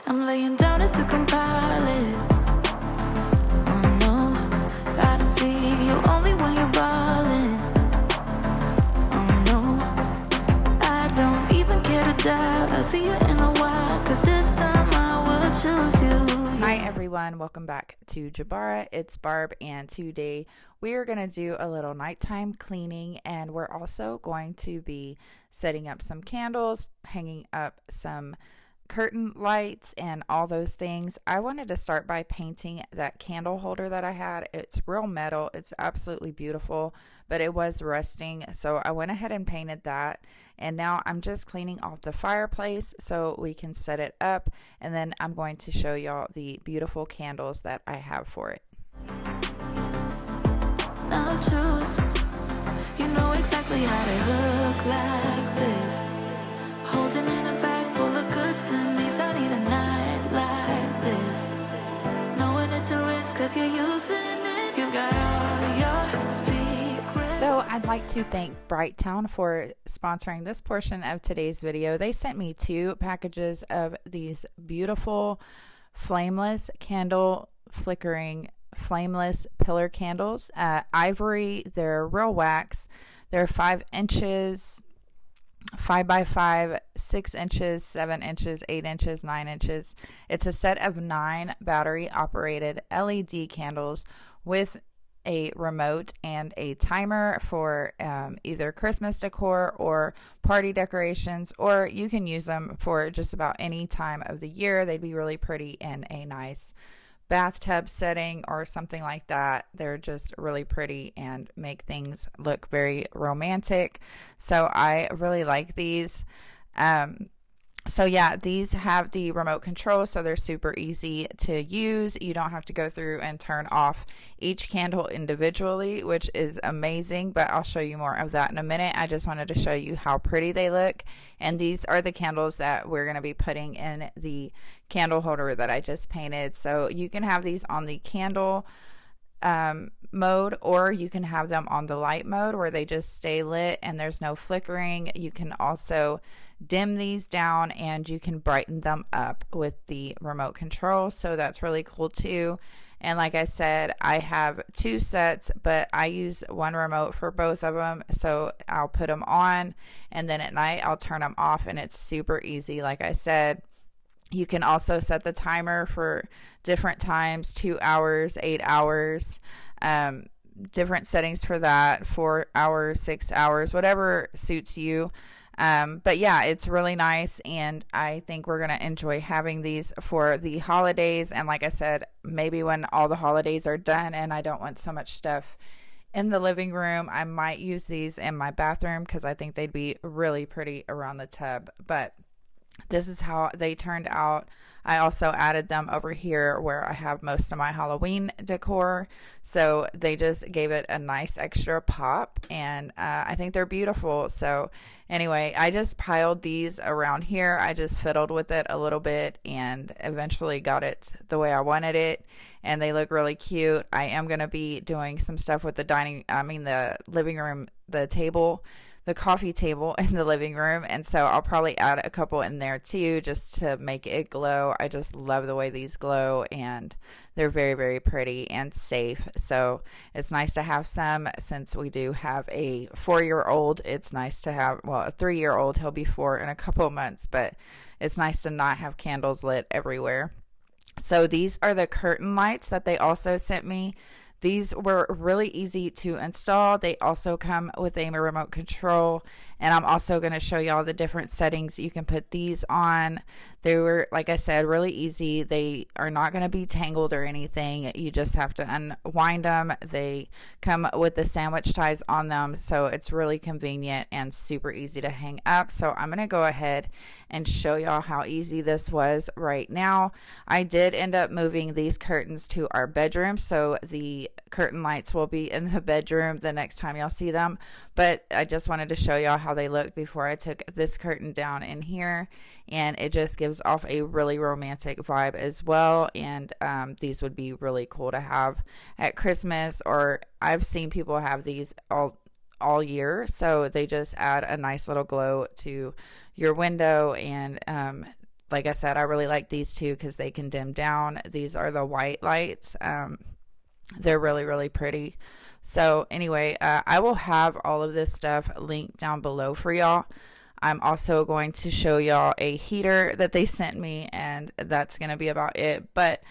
I'm laying down it to compile it. Oh no, I see you only when you're ballin'. Oh no, I don't even care to doubt. I'll see you in a while, cause this time I will choose you. Hi everyone, welcome back to Jabara. It's Barb, and today we are going to do a little nighttime cleaning, and we're also going to be setting up some candles, hanging up some curtain lights and all those things. I wanted to start by painting that candle holder that I had. It's real metal, it's absolutely beautiful, but it was rusting, so I went ahead and painted that. And now I'm just cleaning off the fireplace so we can set it up, and then I'm going to show y'all the beautiful candles that I have for it. Now choose, you know exactly how to look like this. Holding in a bag full of goods and needs, I need a night like this. Knowing it's a risk cause you're using it, you got all your secrets. So I'd like to thank Brighttown for sponsoring this portion of today's video. They sent me 2 packages of these beautiful flameless candle flickering flameless pillar candles. Ivory, they're real wax. They're 5 inches, 5 by 5, 6 inches, 7 inches, 8 inches, 9 inches. It's a set of 9 battery operated LED candles with a remote and a timer for either Christmas decor or party decorations, or you can use them for just about any time of the year. They'd be really pretty in a nice bathtub setting or something like that. They're just really pretty and make things look very romantic. So I really like these. So yeah, these have the remote control, so they're super easy to use. You don't have to go through and turn off each candle individually, which is amazing, but I'll show you more of that in a minute. I just wanted to show you how pretty they look, and these are the candles that we're going to be putting in the candle holder that I just painted. So you can have these on the candle mode, or you can have them on the light mode where they just stay lit and there's no flickering. You can also dim these down and you can brighten them up with the remote control, so that's really cool too. And like I said, I have 2 sets, but I use one remote for both of them, so I'll put them on and then at night I'll turn them off, and it's super easy. Like I said, you can also set the timer for different times, 2 hours, 8 hours, different settings for that, 4 hours, 6 hours, whatever suits you. But yeah, it's really nice, and I think we're going to enjoy having these for the holidays. And like I said, maybe when all the holidays are done and I don't want so much stuff in the living room, I might use these in my bathroom because I think they'd be really pretty around the tub. But this is how they turned out. I also added them over here where I have most of my Halloween decor, so they just gave it a nice extra pop, and I think they're beautiful. So anyway, I just piled these around here. I just fiddled with it a little bit and eventually got it the way I wanted it, and they look really cute. I am going to be doing some stuff with the living room, the table, the coffee table in the living room, and so I'll probably add a couple in there too just to make it glow. I just love the way these glow, and they're very, very pretty and safe. So it's nice to have some, since we do have a 4-year-old. It's nice to have, well, a 3-year-old. He'll be 4 in a couple of months, but it's nice to not have candles lit everywhere. So these are the curtain lights that they also sent me. These were really easy to install. They also come with a remote control, and I'm also going to show y'all the different settings you can put these on. They were, like I said, really easy. They are not going to be tangled or anything. You just have to unwind them. They come with the sandwich ties on them, so it's really convenient and super easy to hang up. So I'm going to go ahead and show y'all how easy this was right now. I did end up moving these curtains to our bedroom, so the curtain lights will be in the bedroom the next time y'all see them, but I just wanted to show y'all how they look before I took this curtain down in here, and it just gives off a really romantic vibe as well. And these would be really cool to have at Christmas, or I've seen people have these all year, so they just add a nice little glow to your window, and like I said, I really like these two because they can dim down. These are the white lights. They're really, really pretty. So anyway, I will have all of this stuff linked down below for y'all. I'm also going to show y'all a heater that they sent me, and that's going to be about it. But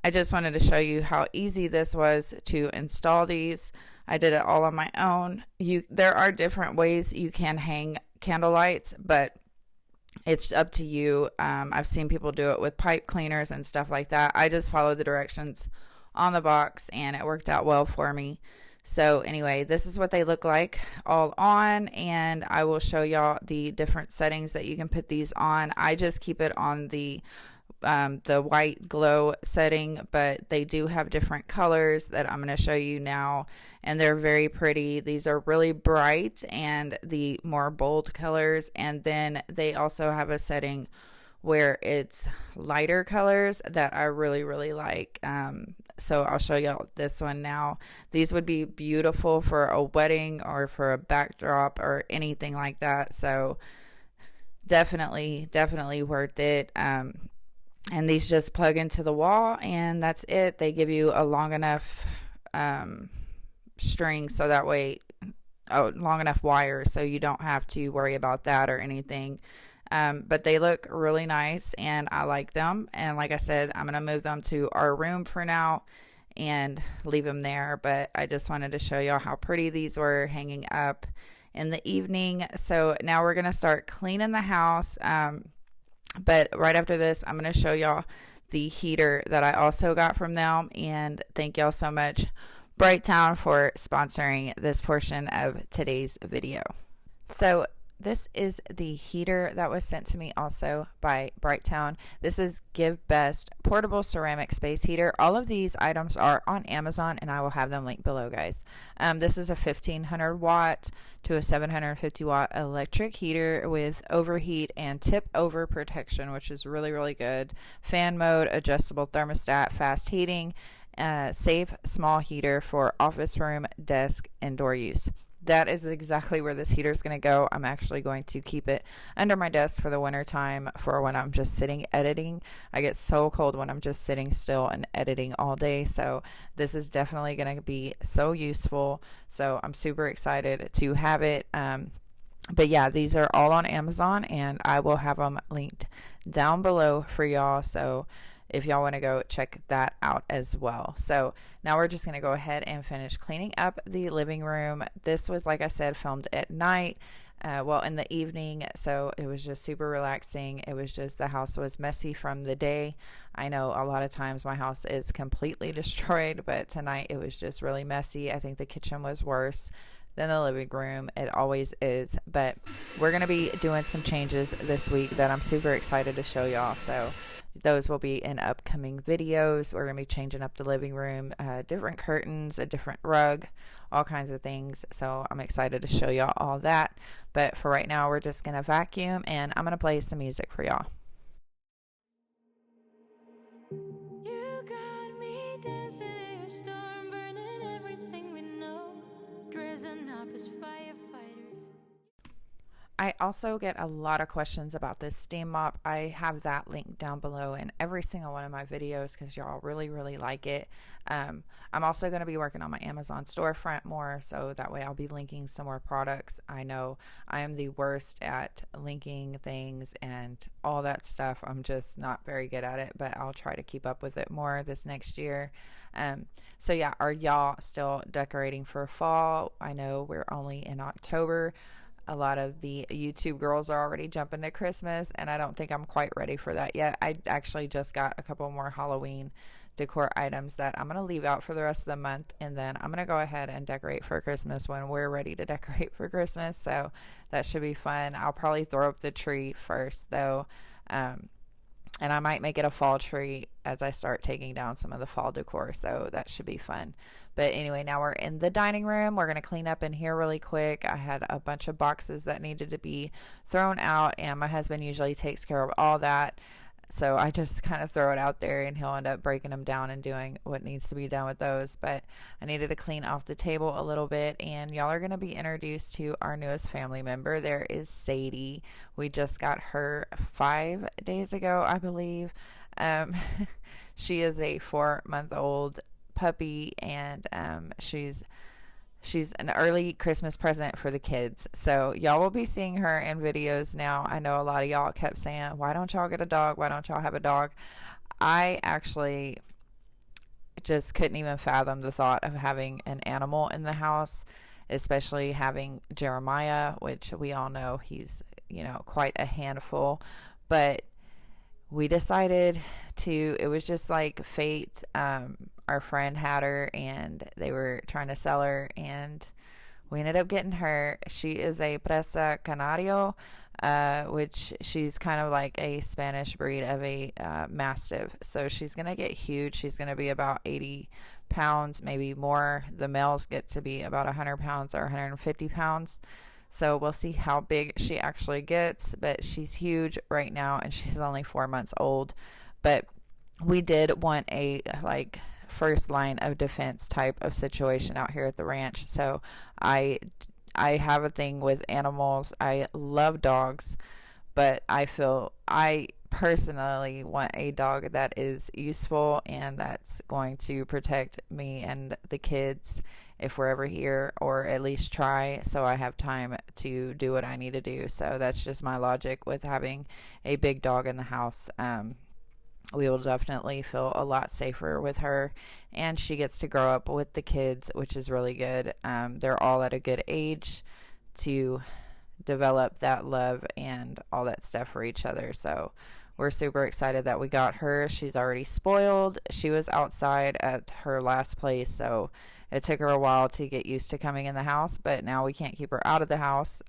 I just wanted to show you how easy this was to install these. I did it all on my own. There are different ways you can hang candle lights, but it's up to you. I've seen people do it with pipe cleaners and stuff like that. I just followed the directions on the box and it worked out well for me. So anyway, this is what they look like all on, and I will show y'all the different settings that you can put these on. I just keep it on the white glow setting, but they do have different colors that I'm going to show you now, and they're very pretty. These are really bright and the more bold colors, and then they also have a setting where it's lighter colors that I really, really like. So I'll show y'all this one now. These would be beautiful for a wedding or for a backdrop or anything like that. So definitely worth it. And these just plug into the wall and that's it. They give you a long enough string so that way, long enough wire so you don't have to worry about that or anything. But they look really nice and I like them. And like I said, I'm going to move them to our room for now and leave them there. But I just wanted to show y'all how pretty these were hanging up in the evening. So now we're going to start cleaning the house. But right after this, I'm going to show y'all the heater that I also got from them. And thank y'all so much, Brighttown, for sponsoring this portion of today's video. So this is the heater that was sent to me also by Brighttown. This is Give Best portable ceramic space heater. All of these items are on Amazon and I will have them linked below, guys. This is a 1500 watt to a 750 watt electric heater with overheat and tip over protection, which is really, really good. Fan mode, adjustable thermostat, fast heating, safe small heater for office room, desk, indoor use. That is exactly where this heater is going to go. I'm actually going to keep it under my desk for the winter time for when I'm just sitting editing. I get so cold when I'm just sitting still and editing all day. So this is definitely going to be so useful. So I'm super excited to have it. But yeah, these are all on Amazon and I will have them linked down below for y'all. So if y'all want to go check that out as well. So now we're just going to go ahead and finish cleaning up the living room. This was, like I said, filmed at night, in the evening. So it was just super relaxing. It was just, the house was messy from the day. I know a lot of times my house is completely destroyed, but tonight it was just really messy. I think the kitchen was worse than the living room. It always is, but we're going to be doing some changes this week that I'm super excited to show y'all. So those will be in upcoming videos. We're going to be changing up the living room, different curtains, a different rug, all kinds of things. So I'm excited to show y'all all that. But for right now, we're just going to vacuum and I'm going to play some music for y'all. You got me dancing in a storm, burning everything we know, dressing up as firefighters. I also get a lot of questions about this steam mop. I have that linked down below in every single one of my videos because y'all really, really like it. I'm also going to be working on my Amazon storefront more, so that way I'll be linking some more products. I know I am the worst at linking things and all that stuff. I'm just not very good at it, but I'll try to keep up with it more this next year. So yeah, are y'all still decorating for fall? I know we're only in October. A lot of the YouTube girls are already jumping to Christmas, and I don't think I'm quite ready for that yet. I actually just got a couple more Halloween decor items that I'm going to leave out for the rest of the month, and then I'm going to go ahead and decorate for Christmas when we're ready to decorate for Christmas. So that should be fun. I'll probably throw up the tree first, though, and I might make it a fall tree as I start taking down some of the fall decor, so that should be fun. But anyway, now we're in the dining room. We're going to clean up in here really quick. I had a bunch of boxes that needed to be thrown out, and my husband usually takes care of all that. So I just kind of throw it out there and he'll end up breaking them down and doing what needs to be done with those. But I needed to clean off the table a little bit, and y'all are going to be introduced to our newest family member. There is Sadie. We just got her 5 days ago, I believe. She is a 4-month-old puppy, and she's an early Christmas present for the kids. So y'all will be seeing her in videos now. I know a lot of y'all kept saying, why don't y'all get a dog? Why don't y'all have a dog? I actually just couldn't even fathom the thought of having an animal in the house, especially having Jeremiah, which we all know he's, quite a handful. But we decided to, it was just like fate. Our friend had her and they were trying to sell her, and we ended up getting her. She is a Presa Canario, which she's kind of like a Spanish breed of a Mastiff. So she's going to get huge. She's going to be about 80 pounds, maybe more. The males get to be about 100 pounds or 150 pounds. So we'll see how big she actually gets, but she's huge right now and she's only 4 months old. But we did want a first line of defense type of situation out here at the ranch. So I have a thing with animals. I love dogs, but I personally want a dog that is useful and that's going to protect me and the kids if we're ever here, or at least try, so I have time to do what I need to do. So that's just my logic with having a big dog in the house. We will definitely feel a lot safer with her, and she gets to grow up with the kids, which is really good. They're all at a good age to develop that love and all that stuff for each other. So we're super excited that we got her. She's already spoiled. She was outside at her last place, so it took her a while to get used to coming in the house, but now we can't keep her out of the house.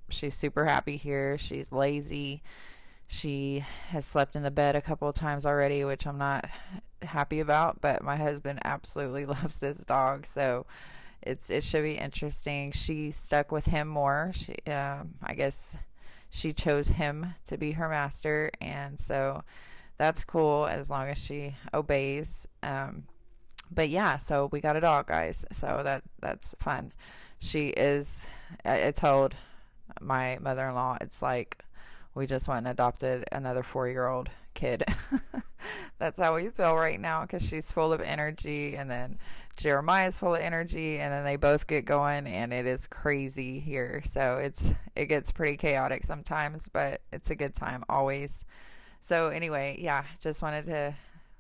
She's super happy here. She's lazy. She has slept in the bed a couple of times already, which I'm not happy about, but my husband absolutely loves this dog, so it should be interesting. She stuck with him more. I guess she chose him to be her master, and so that's cool as long as she obeys. But yeah, so we got a dog, guys, so that's fun. I told my mother-in-law, it's like we just went and adopted another 4-year-old kid. That's how we feel right now, because she's full of energy, and then Jeremiah's full of energy, and then they both get going, and it is crazy here. So it gets pretty chaotic sometimes, but it's a good time always. So anyway, yeah, just wanted to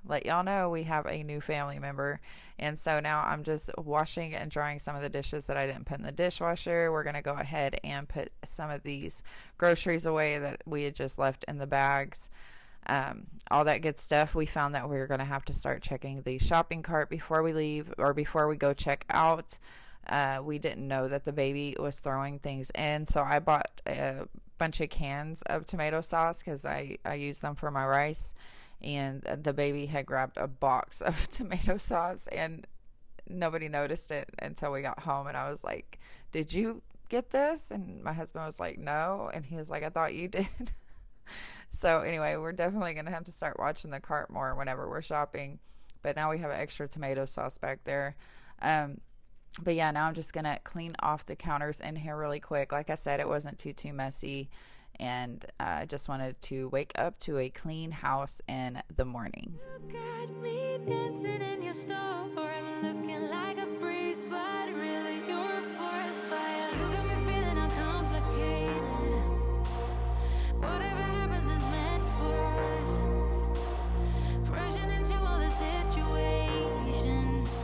let y'all know we have a new family member. And so now I'm just washing and drying some of the dishes that I didn't put in the dishwasher. We're going to go ahead and put some of these groceries away that we had just left in the bags. All that good stuff. We found that we were going to have to start checking the shopping cart before we leave, or before we go check out. We didn't know that the baby was throwing things in, so I bought a bunch of cans of tomato sauce because I use them for my rice. And the baby had grabbed a box of tomato sauce, and nobody noticed it until we got home. And I was like, did you get this? And my husband was like, no. And he was like, I thought you did. So anyway, we're definitely going to have to start watching the cart more whenever we're shopping. But now we have extra tomato sauce back there. But yeah, now I'm just going to clean off the counters in here really quick. Like I said, it wasn't too messy. And I just wanted to wake up to a clean house in the morning. You got me dancing in your store. I'm looking like a breeze, but really you're a forest fire. You got me feeling uncomplicated. Whatever happens is meant for us. Rushing into all the situations.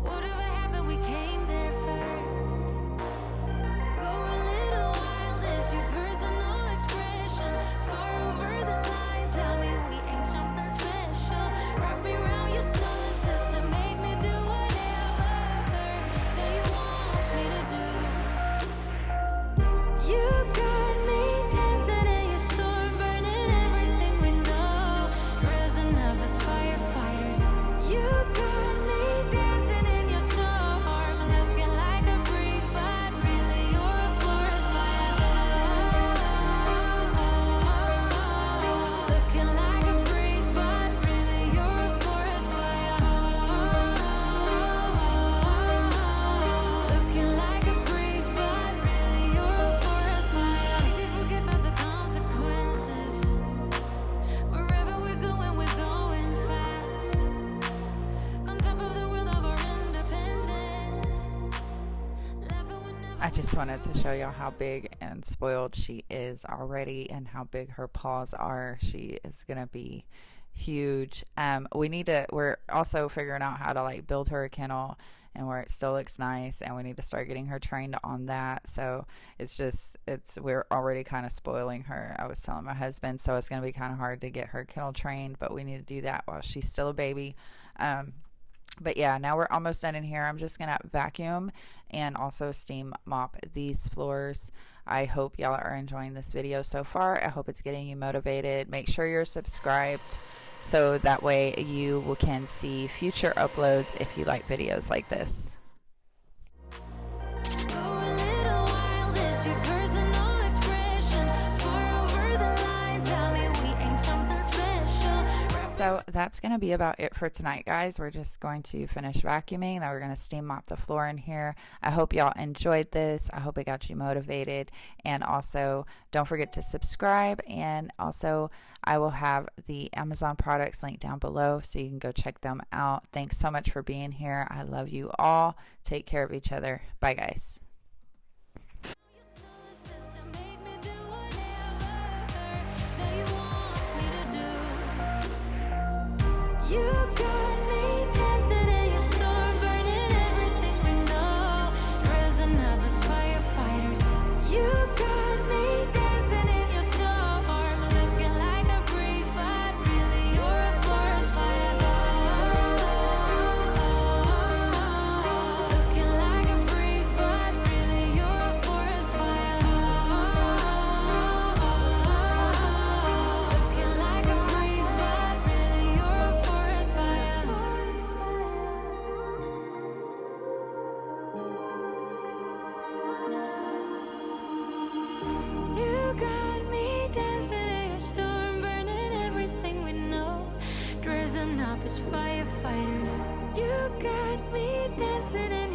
Whatever happened, we came there first. Go a little wild, is your personal expression. Far over the line, tell me we ain't something special. Wrap me around your solar system, make me do whatever that you want me to do. I just wanted to show y'all how big and spoiled she is already and how big her paws are. She is gonna be huge. We're also figuring out how to like build her a kennel and where it still looks nice, and we need to start getting her trained on that. So we're already kind of spoiling her. I was telling my husband, so it's going to be kind of hard to get her kennel trained, but we need to do that while she's still a baby. But yeah, now we're almost done in here. I'm just gonna vacuum and also steam mop these floors. I hope y'all are enjoying this video so far. I hope it's getting you motivated. Make sure you're subscribed so that way you can see future uploads if you like videos like this. So that's going to be about it for tonight, guys. We're just going to finish vacuuming. Then we're going to steam mop the floor in here. I hope y'all enjoyed this. I hope it got you motivated. And also, don't forget to subscribe. And also, I will have the Amazon products linked down below so you can go check them out. Thanks so much for being here. I love you all. Take care of each other. Bye, guys. You got me dancing in your storm, burning everything we know, dressing up as firefighters. You got me dancing in your storm, looking like a breeze, but really you're a forest fire. Looking like a breeze, but really you're a forest fire. Looking like a breeze, but really you're a forest fire. You got me dancing in your storm, burning everything we know, dressing up as firefighters. You got me dancing in